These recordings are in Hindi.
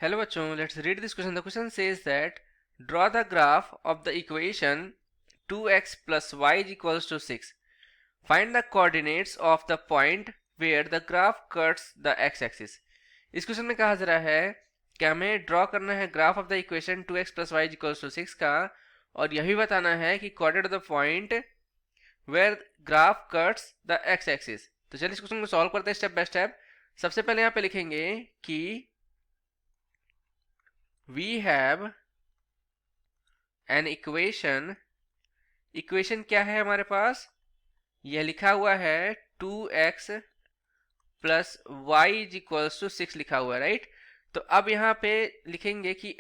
Hello bachcho, let's read this question. The question says that draw the graph of the equation 2x plus y is equals to 6. Find the coordinates of the point where the graph cuts the x-axis. इस क्वेश्चन में कहा जा रहा है कि हमें ड्रॉ करना है graph of the equation 2x plus y is equals to 6 का, और यह भी बताना है कि coordinate of the point where graph cuts the x-axis. तो चलिए इस क्वेश्चन को सॉल्व करते हैं स्टेप बाय स्टेप. सबसे पहले यहाँ पे लिखेंगे कि we have an equation. Equation क्या है हमारे पास? यह लिखा हुआ है 2x plus y is equals to 6 लिखा हुआ है, राइट? तो अब यहां पे लिखेंगे कि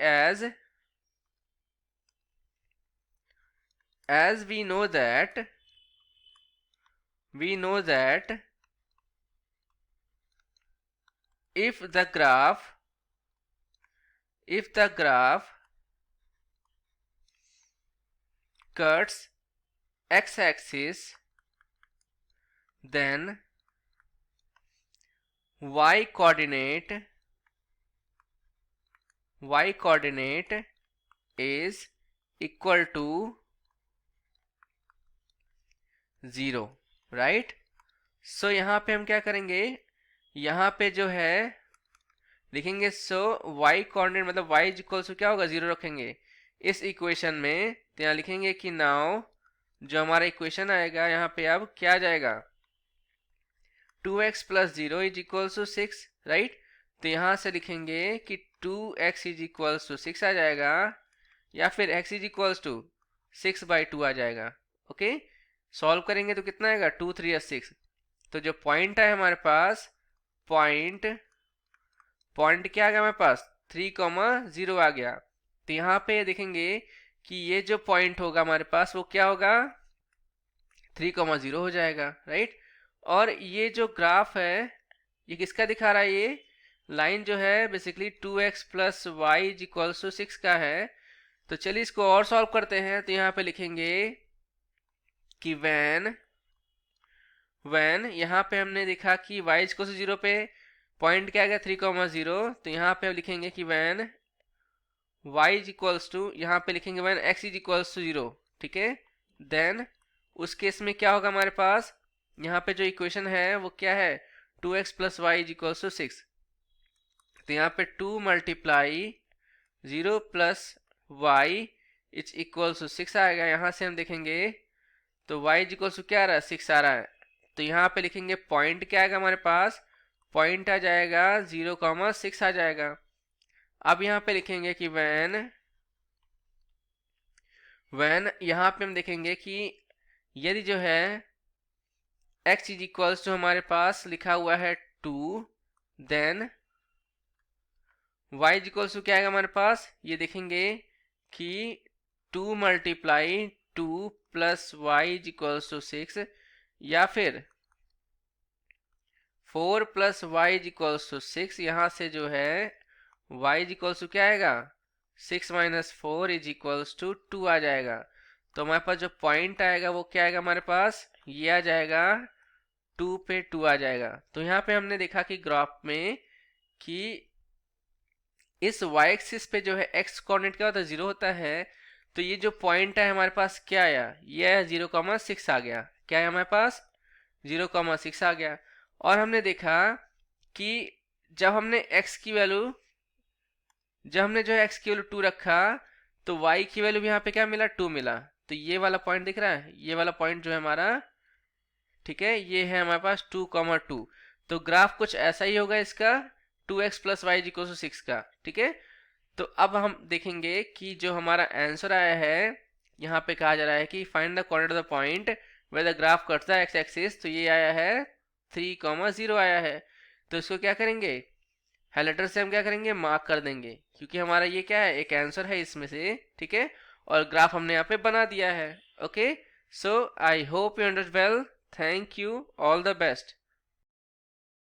as we know that if the graph cuts x-axis, then y coordinate is equal to 0, right? So यहाँ पे हम क्या करेंगे, यहाँ पे जो है लिखेंगे सो y कोऑर्डिनेट मतलब y इज इक्वल टू क्या होगा, 0 रखेंगे इस इक्वेशन में. तो यहाँ लिखेंगे कि नाउ जो हमारा इक्वेशन आएगा यहाँ पे अब क्या आ जाएगा, 2x plus 0 is equal to 6, right? तो यहाँ से लिखेंगे कि 2x इज इक्वल टू 6 आ जाएगा, या फिर x इज इक्वल टू 6/2 आ जाएगा. ओके, सॉल्व करेंगे तो कितना आएगा, 2 3 6. तो जो पॉइंट है हमारे पास, पॉइंट क्या आ गया हमारे पास, 3,0 आ गया. तो यहाँ पे देखेंगे कि ये जो पॉइंट होगा हमारे पास वो क्या होगा, 3,0 हो जाएगा, राइट? और ये जो ग्राफ है ये किसका दिखा रहा है, ये लाइन जो है basically 2x plus y is equal to 6 का है. तो चलिए इसको और सॉल्व करते हैं. तो यहाँ पे लिखेंगे कि when यहाँ पे हमने देखा कि y इज इक्वल टू 0 पे पॉइंट क्या आ गया, 3,0. तो यहाँ पे हम लिखेंगे कि when y is equals to, यहाँ पे लिखेंगे when x is equals to 0, ठीक है? देन उस केस में क्या होगा हमारे पास, यहाँ पे जो इक्वेशन है वो क्या है, 2x plus y is equals to 6. तो यहाँ पे 2 multiply 0 plus y is equals to 6 आएगा. यहाँ से हम देखेंगे तो y इज इक्वल्स टू क्या आ रहा है, 6 आ रहा है. तो यहाँ पे लिखेंगे पॉइंट क्या आएगा हमारे पास, पॉइंट आ जाएगा 0,6 आ जाएगा. अब यहाँ पे लिखेंगे कि when यहाँ पे हम देखेंगे कि यदि जो है x इज इक्वल्स टू हमारे पास लिखा हुआ है 2, then y is equals to क्या आएगा हमारे पास, ये देखेंगे कि 2 multiply 2 plus y is equals to 6, या फिर 4 plus y is equals to 6. यहाँ से जो है y इज इक्वल्स टू क्या आएगा, 6 माइनस 4 इज इक्वल्स टू 2 आ जाएगा. तो हमारे पास जो पॉइंट आएगा वो क्या आएगा हमारे पास, ये आ जाएगा 2 पे 2 आ जाएगा. तो यहाँ पे हमने देखा कि ग्राफ में कि इस y एक्सिस पे जो है x कोऑर्डिनेट क्या होता है, 0 होता है. तो ये जो पॉइंट है हमारे पास क्या आया, ये 0,6 आ गया. क्या है हमारे पास, 0,6 आ गया. और हमने देखा कि जब हमने x की वैल्यू, जब हमने जो है x की वैल्यू 2 रखा तो y की वैल्यू भी यहाँ पे क्या मिला, 2 मिला. तो ये वाला पॉइंट दिख रहा है, ये वाला पॉइंट जो है हमारा, ठीक है, ये है हमारे पास 2,2. तो ग्राफ कुछ ऐसा ही होगा इसका, 2x plus Y equal to 6 का, ठीक है? तो अब हम देखेंगे कि जो हमारा आंसर आया है, यहाँ पे कहा जा रहा है कि find the coordinate of the point where the graph cuts the x axis. तो ये आया है 3,0 आया है. तो इसको क्या करेंगे, हाइलाइटर से हम क्या करेंगे, मार्क कर देंगे, क्योंकि हमारा ये क्या है, एक आंसर है इसमें से, ठीक है? और ग्राफ हमने यहाँ पे बना दिया है. Okay, so I hope you understand well. Thank you, all the best.